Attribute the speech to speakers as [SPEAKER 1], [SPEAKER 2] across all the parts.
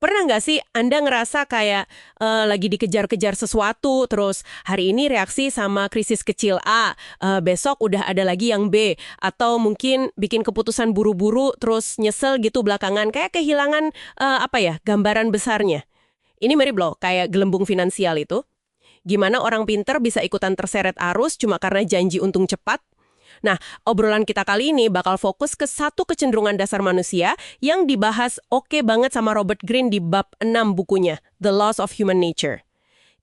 [SPEAKER 1] Pernah nggak sih Anda ngerasa kayak lagi dikejar-kejar sesuatu, terus hari ini reaksi sama krisis kecil A, besok udah ada lagi yang B, atau mungkin bikin keputusan buru-buru, terus nyesel gitu belakangan, kayak kehilangan gambaran besarnya. Ini mirip loh, kayak gelembung finansial itu. Gimana orang pinter bisa ikutan terseret arus cuma karena janji untung cepat? Nah, obrolan kita kali ini bakal fokus ke satu kecenderungan dasar manusia yang dibahas oke banget sama Robert Greene di bab 6 bukunya, The Laws of Human Nature.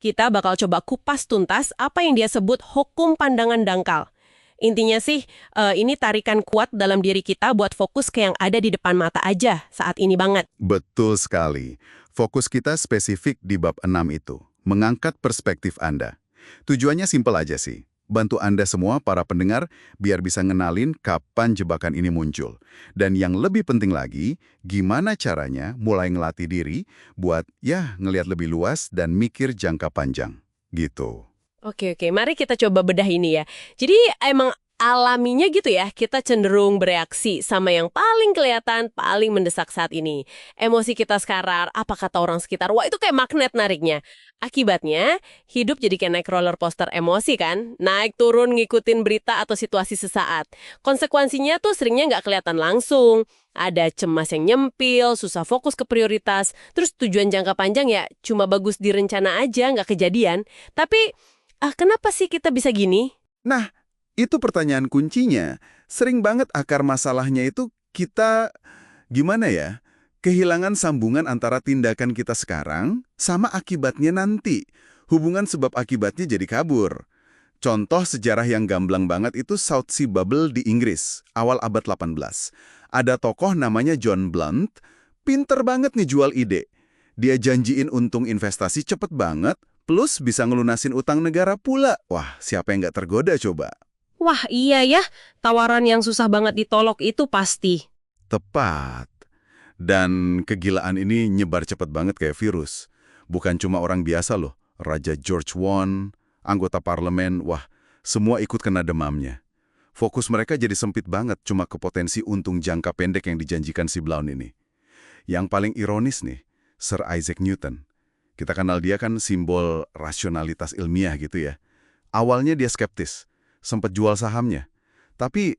[SPEAKER 1] Kita bakal coba kupas tuntas apa yang dia sebut hukum pandangan dangkal. Intinya sih, ini tarikan kuat dalam diri kita buat fokus ke yang ada di depan mata aja saat ini banget.
[SPEAKER 2] Betul sekali. Fokus kita spesifik di bab 6 itu, mengangkat perspektif Anda. Tujuannya simpel aja sih. Bantu Anda semua, para pendengar, biar bisa ngenalin kapan jebakan ini muncul. Dan yang lebih penting lagi, gimana caranya mulai ngelatih diri buat, ngelihat lebih luas dan mikir jangka panjang. Gitu.
[SPEAKER 1] Oke, mari kita coba bedah ini ya. Jadi emang alaminya gitu ya, kita cenderung bereaksi sama yang paling kelihatan, paling mendesak saat ini. Emosi kita sekarang, apa kata orang sekitar, wah itu kayak magnet nariknya. Akibatnya, hidup jadi kayak naik roller coaster emosi kan? Naik turun ngikutin berita atau situasi sesaat. Konsekuensinya tuh seringnya nggak kelihatan langsung. Ada cemas yang nyempil, susah fokus ke prioritas, terus tujuan jangka panjang ya cuma bagus di rencana aja, nggak kejadian. Tapi, kenapa sih kita bisa gini?
[SPEAKER 2] Nah, itu pertanyaan kuncinya. Sering banget akar masalahnya itu kita, gimana ya, kehilangan sambungan antara tindakan kita sekarang sama akibatnya nanti. Hubungan sebab akibatnya jadi kabur. Contoh sejarah yang gamblang banget itu South Sea Bubble di Inggris, awal abad 18. Ada tokoh namanya John Blunt, pinter banget ngejual ide. Dia janjiin untung investasi cepet banget, plus bisa ngelunasin utang negara pula. Wah, siapa yang nggak tergoda coba?
[SPEAKER 1] Wah iya ya, tawaran yang susah banget ditolak itu pasti.
[SPEAKER 2] Tepat. Dan kegilaan ini nyebar cepet banget kayak virus. Bukan cuma orang biasa loh. Raja George I, anggota parlemen, wah, semua ikut kena demamnya. Fokus mereka jadi sempit banget cuma ke potensi untung jangka pendek yang dijanjikan si Blount ini. Yang paling ironis nih, Sir Isaac Newton. Kita kenal dia kan simbol rasionalitas ilmiah gitu ya. Awalnya dia skeptis, sempat jual sahamnya. Tapi,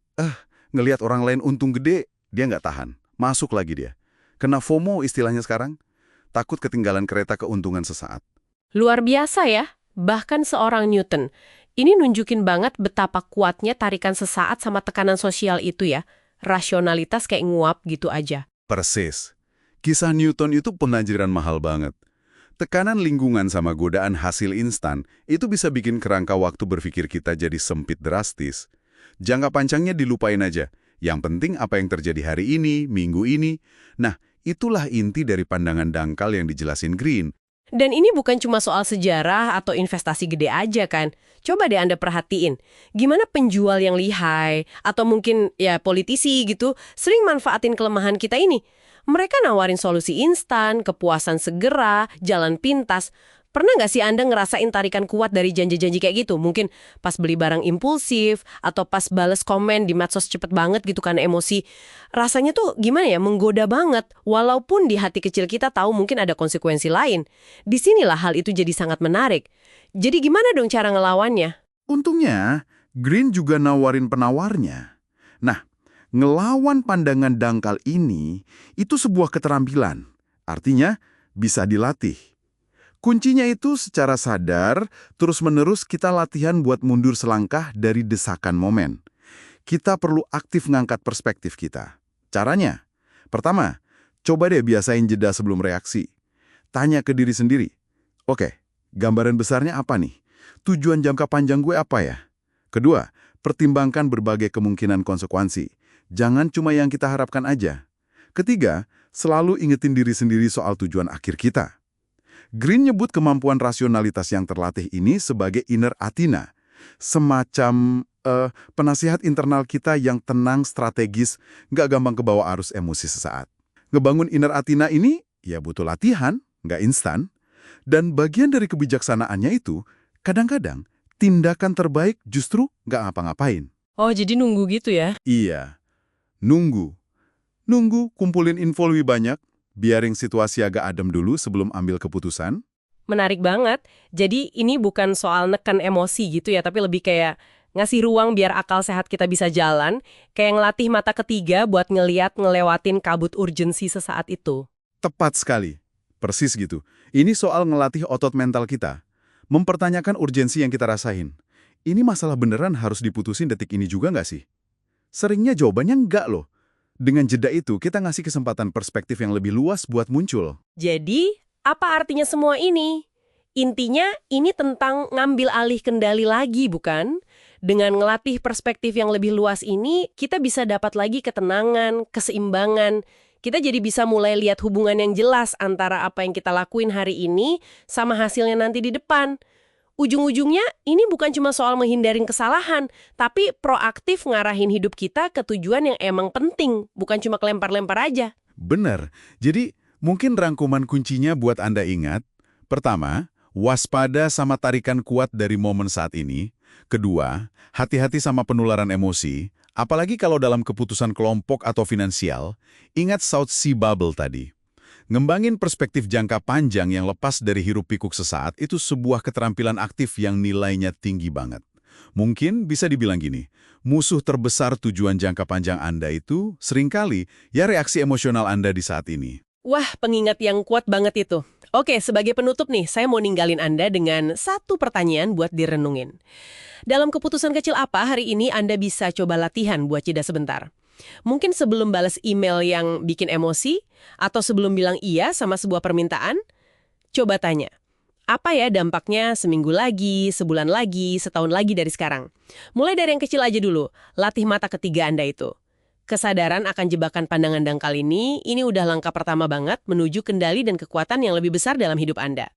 [SPEAKER 2] ngelihat orang lain untung gede, dia nggak tahan. Masuk lagi dia. Kena FOMO istilahnya sekarang. Takut ketinggalan kereta keuntungan sesaat.
[SPEAKER 1] Luar biasa ya, bahkan seorang Newton. Ini nunjukin banget betapa kuatnya tarikan sesaat sama tekanan sosial itu ya. Rasionalitas kayak nguap gitu aja.
[SPEAKER 2] Persis. Kisah Newton itu pengajaran mahal banget. Tekanan lingkungan sama godaan hasil instan itu bisa bikin kerangka waktu berpikir kita jadi sempit drastis. Jangka panjangnya dilupain aja. Yang penting apa yang terjadi hari ini, minggu ini. Nah, itulah inti dari pandangan dangkal yang dijelasin Greene.
[SPEAKER 1] Dan ini bukan cuma soal sejarah atau investasi gede aja kan. Coba deh Anda perhatiin, gimana penjual yang lihai, atau mungkin ya politisi gitu, sering manfaatin kelemahan kita ini. Mereka nawarin solusi instan, kepuasan segera, jalan pintas. Pernah nggak sih Anda ngerasain tarikan kuat dari janji-janji kayak gitu? Mungkin pas beli barang impulsif, atau pas bales komen di medsos cepet banget gitu karena emosi. Rasanya tuh gimana ya, menggoda banget. Walaupun di hati kecil kita tahu mungkin ada konsekuensi lain. Disinilah hal itu jadi sangat menarik. Jadi gimana dong cara ngelawannya?
[SPEAKER 2] Untungnya, Greene juga nawarin penawarnya. Nah, ngelawan pandangan dangkal ini, itu sebuah keterampilan. Artinya, bisa dilatih. Kuncinya itu secara sadar, terus-menerus kita latihan buat mundur selangkah dari desakan momen. Kita perlu aktif ngangkat perspektif kita. Caranya? Pertama, coba deh biasain jeda sebelum reaksi. Tanya ke diri sendiri. Oke, gambaran besarnya apa nih? Tujuan jangka panjang gue apa ya? Kedua, pertimbangkan berbagai kemungkinan konsekuensi. Jangan cuma yang kita harapkan aja. Ketiga, selalu ingetin diri sendiri soal tujuan akhir kita. Greene nyebut kemampuan rasionalitas yang terlatih ini sebagai inner Athena, semacam penasihat internal kita yang tenang, strategis, nggak gampang kebawa arus emosi sesaat. Ngebangun inner Athena ini ya butuh latihan, nggak instan, dan bagian dari kebijaksanaannya itu kadang-kadang tindakan terbaik justru nggak ngapa-ngapain.
[SPEAKER 1] Oh, jadi nunggu gitu ya?
[SPEAKER 2] Iya, nunggu. Nunggu, kumpulin info lebih banyak, biarin situasi agak adem dulu sebelum ambil keputusan?
[SPEAKER 1] Menarik banget. Jadi ini bukan soal neken emosi gitu ya, tapi lebih kayak ngasih ruang biar akal sehat kita bisa jalan, kayak ngelatih mata ketiga buat ngelewatin kabut urgensi sesaat itu.
[SPEAKER 2] Tepat sekali. Persis gitu. Ini soal ngelatih otot mental kita. Mempertanyakan urgensi yang kita rasain. Ini masalah beneran harus diputusin detik ini juga nggak sih? Seringnya jawabannya enggak loh. Dengan jeda itu, kita ngasih kesempatan perspektif yang lebih luas buat muncul.
[SPEAKER 1] Jadi, apa artinya semua ini? Intinya, ini tentang ngambil alih kendali lagi, bukan? Dengan ngelatih perspektif yang lebih luas ini, kita bisa dapat lagi ketenangan, keseimbangan. Kita jadi bisa mulai lihat hubungan yang jelas antara apa yang kita lakuin hari ini sama hasilnya nanti di depan. Ujung-ujungnya, ini bukan cuma soal menghindarin kesalahan, tapi proaktif ngarahin hidup kita ke tujuan yang emang penting, bukan cuma kelempar-lempar aja.
[SPEAKER 2] Bener. Jadi, mungkin rangkuman kuncinya buat Anda ingat, pertama, waspada sama tarikan kuat dari momen saat ini. Kedua, hati-hati sama penularan emosi, apalagi kalau dalam keputusan kelompok atau finansial. Ingat South Sea Bubble tadi. Ngembangin perspektif jangka panjang yang lepas dari hiruk-pikuk sesaat itu sebuah keterampilan aktif yang nilainya tinggi banget. Mungkin bisa dibilang gini, musuh terbesar tujuan jangka panjang Anda itu seringkali ya reaksi emosional Anda di saat ini.
[SPEAKER 1] Wah, pengingat yang kuat banget itu. Oke, sebagai penutup nih, saya mau ninggalin Anda dengan satu pertanyaan buat direnungin. Dalam keputusan kecil apa hari ini Anda bisa coba latihan buat jeda sebentar? Mungkin sebelum balas email yang bikin emosi, atau sebelum bilang iya sama sebuah permintaan, coba tanya, apa ya dampaknya seminggu lagi, sebulan lagi, setahun lagi dari sekarang? Mulai dari yang kecil aja dulu, latih mata ketiga Anda itu. Kesadaran akan jebakan pandangan dangkal ini udah langkah pertama banget menuju kendali dan kekuatan yang lebih besar dalam hidup Anda.